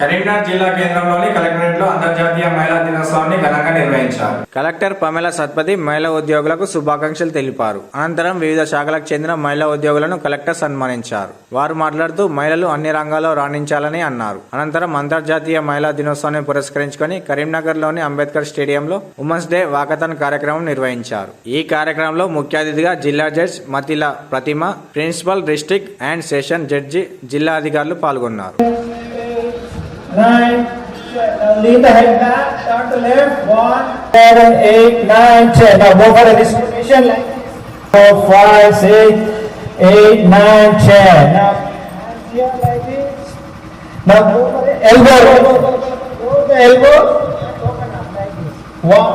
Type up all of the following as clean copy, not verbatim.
కరీంనగర్ జిల్లా కేంద్రంలోని కలెక్టరేట్లో అంతర్జాతీయ మహిళా దినోత్సవాన్ని ఘనంగా నిర్వహించారు. కలెక్టర్ పమేలా సత్పతి మహిళా ఉద్యోగులకు శుభాకాంక్షలు తెలిపారు. అనంతరం వివిధ శాఖలకు చెందిన మహిళా ఉద్యోగులను కలెక్టర్ సన్మానించారు. వారు మాట్లాడుతూ మహిళలు అన్ని రంగాల్లో రాణించాలని అన్నారు. అనంతరం అంతర్జాతీయ మహిళా దినోత్సవాన్ని పురస్కరించుకొని కరీంనగర్లోని అంబేద్కర్ స్టేడియంలో ఉమెన్స్ డే వాకథాన్ కార్యక్రమం నిర్వహించారు. ఈ కార్యక్రమంలో ముఖ్య అతిథిగా జిల్లా జడ్జి మతిల Pratima, principal, district and session judge, జిల్లా అధికారులు పాల్గొన్నారు. 9, lean the head back, turn to left, 1, 7, 8, 9, 10. Now go for the distribution line. 4, 5, 6, 8, 9, 10. Now hands here like this. Now go for the elbow. Go to the elbow. Open up like this. 1,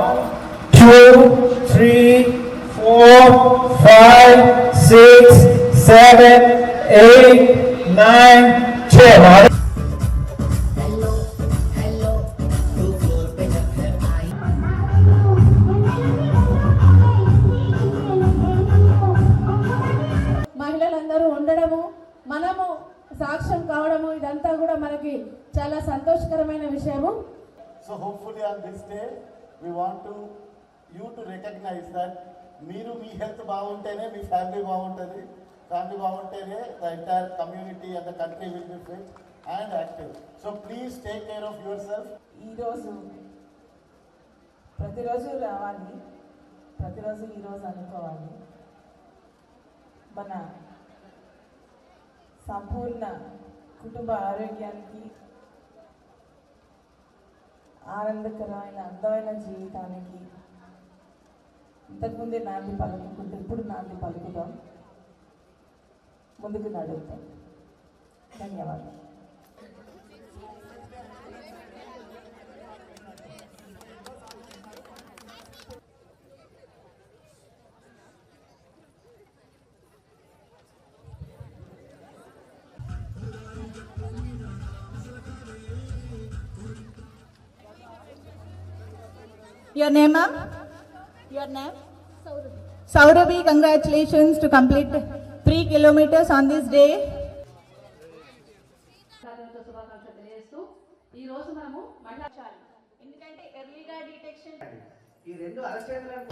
2, 3, 4, 5, 6, 7, 8, 9, 10. మహిళలందరూ ఉండడము, మనము సాక్ష్యం కావడము, ఇదంతా కూడా మనకి చాలా సంతోషకరమైన విషయము. So hopefully on this day we want you to recognize that మీరు మీ హెల్త్ బాగుంటేనే మీ ఫ్యామిలీ బాగుంటుంది, ఫ్యామిలీ బాగుంటేనే the entire community and the country will be fit and active. So please take care of yourself. ఈరోజు ప్రతిరోజు రావాలి, ప్రతిరోజు ఈరోజు అనుకోవాలి. మన సంపూర్ణ కుటుంబ ఆరోగ్యానికి, ఆనందకరమైన అందమైన జీవితానికి ఇంతకుముందే నాంది పలుకుంటే ఇప్పుడు నాంది పలుకుదాం, ముందుకు నడుద్దాం. ధన్యవాదాలు. Your name, ma'am? Your name? Saurabhi. Saurabhi, congratulations to complete 3 kilometers on this day. ఈ రోజు మనము ఎందుకంటే ఎర్లీగా డిటెక్షన్ ఈ రెండు అరచేతులను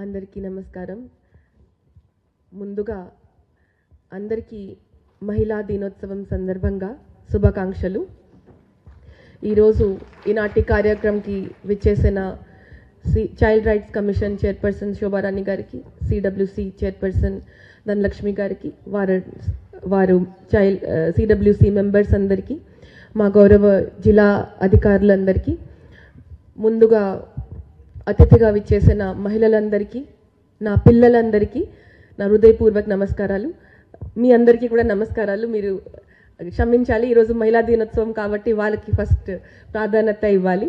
అందరికీ నమస్కారం. ముందుగా అందరికీ మహిళా దినోత్సవం సందర్భంగా శుభాకాంక్షలు. ఈరోజు ఈనాటి కార్యక్రమంకి విచ్చేసిన child rights commission chairperson Shobharani గారికి, సిడబ్ల్యూసి చైర్పర్సన్ ధనలక్ష్మి గారికి, వారు సిడబ్ల్యూసి మెంబర్స్ అందరికీ, మా గౌరవ జిల్లా అధికారులందరికీ, ముందుగా అతిథిగా విచ్చేసిన మహిళలందరికీ, నా పిల్లలందరికీ నా హృదయపూర్వక నమస్కారాలు. మీ అందరికీ కూడా నమస్కారాలు. మీరు క్షమించాలి, ఈరోజు మహిళా దినోత్సవం కాబట్టి వాళ్ళకి ఫస్ట్ ప్రాధాన్యత ఇవ్వాలి.